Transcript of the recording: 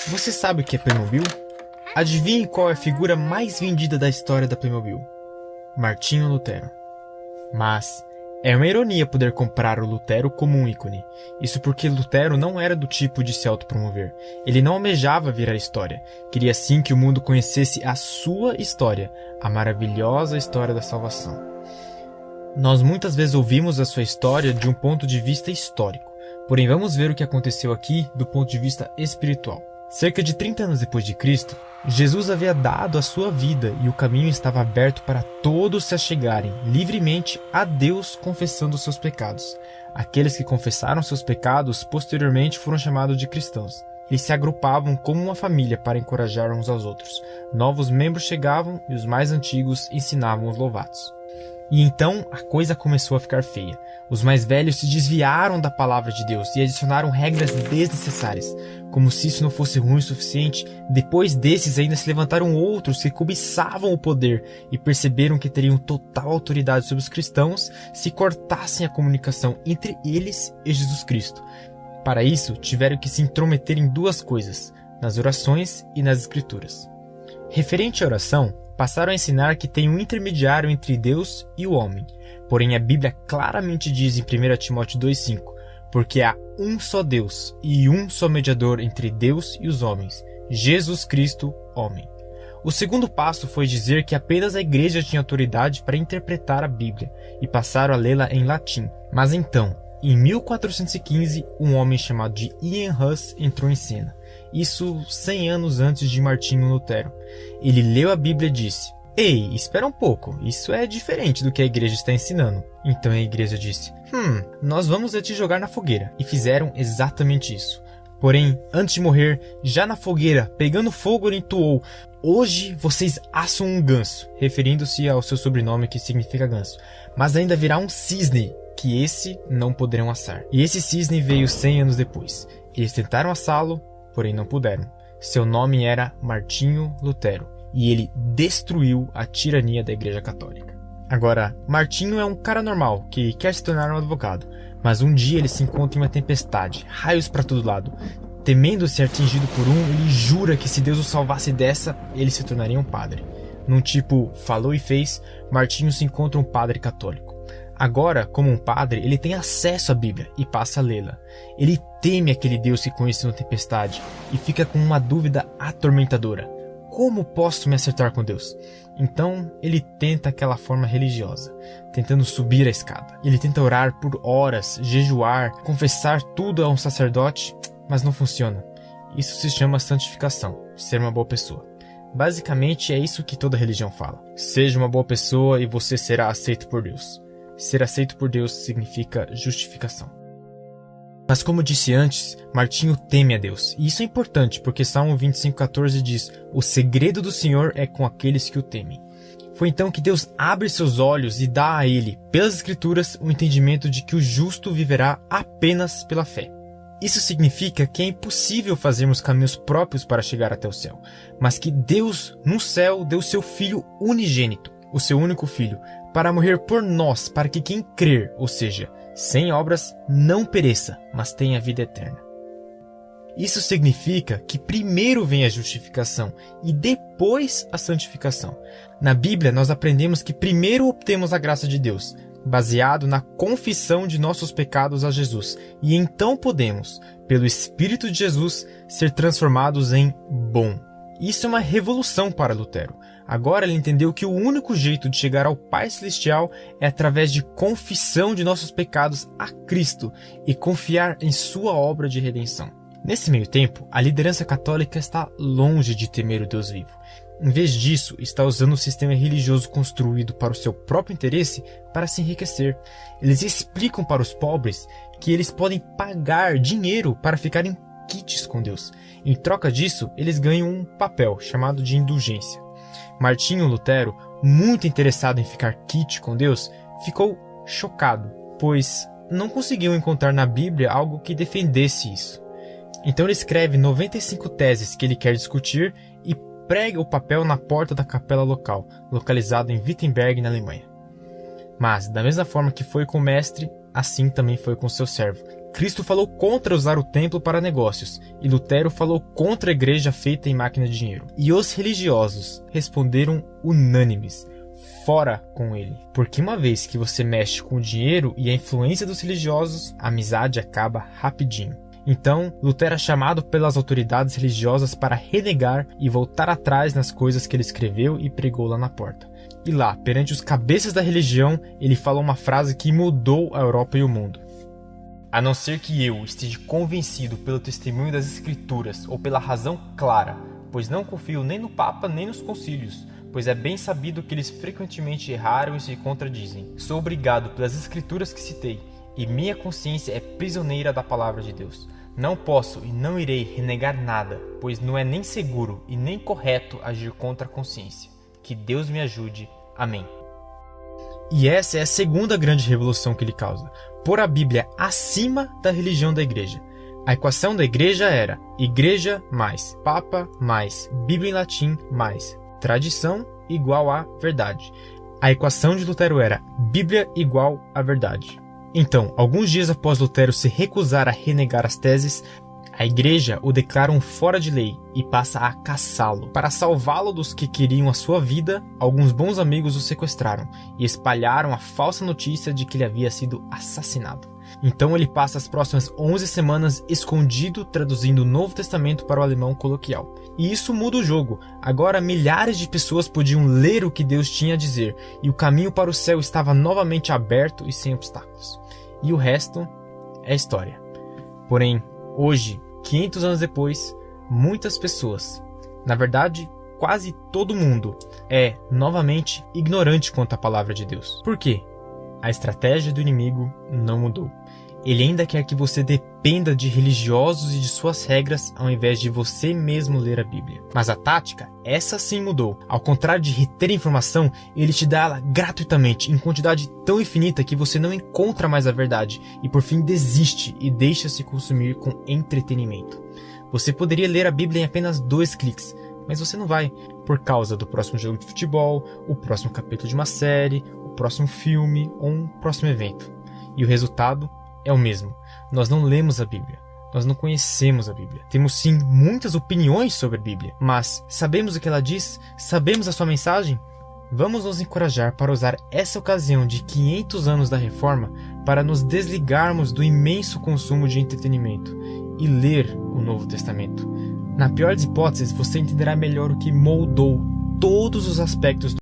Você sabe o que é Playmobil? Adivinhe qual é a figura mais vendida da história da Playmobil? Martinho Lutero. Mas é uma ironia poder comprar o Lutero como um ícone. Isso porque Lutero não era do tipo de se autopromover. Ele não almejava virar história. Queria sim que o mundo conhecesse a sua história, a maravilhosa história da salvação. Nós muitas vezes ouvimos a sua história de um ponto de vista histórico. Porém, vamos ver o que aconteceu aqui do ponto de vista espiritual. Cerca de 30 anos depois de Cristo, Jesus havia dado a sua vida e o caminho estava aberto para todos se achegarem livremente a Deus confessando seus pecados. Aqueles que confessaram seus pecados posteriormente foram chamados de cristãos. Eles se agrupavam como uma família para encorajar uns aos outros. Novos membros chegavam e os mais antigos ensinavam os louvados. E então a coisa começou a ficar feia. Os mais velhos se desviaram da palavra de Deus e adicionaram regras desnecessárias. Como se isso não fosse ruim o suficiente, depois desses ainda se levantaram outros que cobiçavam o poder e perceberam que teriam total autoridade sobre os cristãos se cortassem a comunicação entre eles e Jesus Cristo. Para isso, tiveram que se intrometer em duas coisas, nas orações e nas escrituras. Referente à oração, passaram a ensinar que tem um intermediário entre Deus e o homem. Porém, a Bíblia claramente diz em 1 Timóteo 2,5, porque há um só Deus e um só mediador entre Deus e os homens, Jesus Cristo, homem. O segundo passo foi dizer que apenas a igreja tinha autoridade para interpretar a Bíblia e passaram a lê-la em latim. Mas então, em 1415, um homem chamado de Ian Hus entrou em cena. Isso 100 anos antes de Martinho Lutero. Ele leu a Bíblia e disse: "Ei, espera um pouco, isso é diferente do que a igreja está ensinando." Então a igreja disse: nós vamos te jogar na fogueira. E fizeram exatamente isso. Porém, antes de morrer, já na fogueira, pegando fogo, ele entoou: "Hoje vocês assam um ganso", referindo-se ao seu sobrenome que significa ganso. "Mas ainda virá um cisne, que esse não poderão assar." E esse cisne veio 100 anos depois. Eles tentaram assá-lo, porém não puderam. Seu nome era Martinho Lutero, e ele destruiu a tirania da Igreja Católica. Agora, Martinho é um cara normal, que quer se tornar um advogado, mas um dia ele se encontra em uma tempestade, raios para todo lado. Temendo ser atingido por ele jura que se Deus o salvasse dessa, ele se tornaria um padre. Num tipo falou e fez, Martinho se encontra um padre católico. Agora, como um padre, ele tem acesso à Bíblia e passa a lê-la. Ele teme aquele Deus que conheceu na tempestade e fica com uma dúvida atormentadora. Como posso me acertar com Deus? Então, ele tenta aquela forma religiosa, tentando subir a escada. Ele tenta orar por horas, jejuar, confessar tudo a um sacerdote, mas não funciona. Isso se chama santificação, ser uma boa pessoa. Basicamente, é isso que toda religião fala. Seja uma boa pessoa e você será aceito por Deus. Ser aceito por Deus significa justificação. Mas como disse antes, Martinho teme a Deus. E isso é importante, porque Salmo 25,14 diz: "O segredo do Senhor é com aqueles que o temem." Foi então que Deus abre seus olhos e dá a ele, pelas Escrituras, o entendimento de que o justo viverá apenas pela fé. Isso significa que é impossível fazermos caminhos próprios para chegar até o céu, mas que Deus, no céu, deu seu Filho unigênito, o seu único Filho, para morrer por nós, para que quem crer, ou seja, sem obras, não pereça, mas tenha vida eterna. Isso significa que primeiro vem a justificação e depois a santificação. Na Bíblia, nós aprendemos que primeiro obtemos a graça de Deus, baseado na confissão de nossos pecados a Jesus, e então podemos, pelo Espírito de Jesus, ser transformados em bom. Isso é uma revolução para Lutero. Agora ele entendeu que o único jeito de chegar ao Pai Celestial é através de confissão de nossos pecados a Cristo e confiar em sua obra de redenção. Nesse meio tempo, a liderança católica está longe de temer o Deus vivo. Em vez disso, está usando o sistema religioso construído para o seu próprio interesse para se enriquecer. Eles explicam para os pobres que eles podem pagar dinheiro para ficarem quites com Deus. Em troca disso, eles ganham um papel chamado de indulgência. Martinho Lutero, muito interessado em ficar quite com Deus, ficou chocado, pois não conseguiu encontrar na Bíblia algo que defendesse isso. Então ele escreve 95 teses que ele quer discutir e prega o papel na porta da capela local, localizada em Wittenberg, na Alemanha. Mas, da mesma forma que foi com o mestre, assim também foi com seu servo, Cristo falou contra usar o templo para negócios, e Lutero falou contra a igreja feita em máquina de dinheiro. E os religiosos responderam unânimes: fora com ele. Porque uma vez que você mexe com o dinheiro e a influência dos religiosos, a amizade acaba rapidinho. Então, Lutero é chamado pelas autoridades religiosas para renegar e voltar atrás nas coisas que ele escreveu e pregou lá na porta. E lá, perante os cabeças da religião, ele fala uma frase que mudou a Europa e o mundo. A não ser que eu esteja convencido pelo testemunho das Escrituras ou pela razão clara, pois não confio nem no Papa nem nos concílios, pois é bem sabido que eles frequentemente erraram e se contradizem. Sou obrigado pelas Escrituras que citei, e minha consciência é prisioneira da palavra de Deus. Não posso e não irei renegar nada, pois não é nem seguro e nem correto agir contra a consciência. Que Deus me ajude. Amém. E essa é a segunda grande revolução que ele causa: pôr a Bíblia acima da religião da igreja. A equação da igreja era igreja mais Papa mais Bíblia em latim mais tradição igual a verdade. A equação de Lutero era Bíblia igual a verdade. Então, alguns dias após Lutero se recusar a renegar as teses, a igreja o declara um fora de lei e passa a caçá-lo. Para salvá-lo dos que queriam a sua vida, alguns bons amigos o sequestraram e espalharam a falsa notícia de que ele havia sido assassinado. Então ele passa as próximas 11 semanas escondido traduzindo o Novo Testamento para o alemão coloquial. E isso muda o jogo. Agora milhares de pessoas podiam ler o que Deus tinha a dizer, e o caminho para o céu estava novamente aberto e sem obstáculos. E o resto é história. Porém, hoje, 500 anos depois, muitas pessoas, na verdade, quase todo mundo, é novamente ignorante quanto à palavra de Deus. Por quê? A estratégia do inimigo não mudou. Ele ainda quer que você dependa de religiosos e de suas regras ao invés de você mesmo ler a Bíblia. Mas a tática, essa sim mudou. Ao contrário de reter informação, ele te dá ela gratuitamente, em quantidade tão infinita que você não encontra mais a verdade e por fim desiste e deixa se consumir com entretenimento. Você poderia ler a Bíblia em apenas 2 cliques, mas você não vai, por causa do próximo jogo de futebol, o próximo capítulo de uma série, o próximo filme ou um próximo evento. E o resultado é o mesmo. Nós não lemos a Bíblia. Nós não conhecemos a Bíblia. Temos sim muitas opiniões sobre a Bíblia, mas sabemos o que ela diz? Sabemos a sua mensagem? Vamos nos encorajar para usar essa ocasião de 500 anos da Reforma para nos desligarmos do imenso consumo de entretenimento e ler o Novo Testamento. Na pior das hipóteses, você entenderá melhor o que moldou todos os aspectos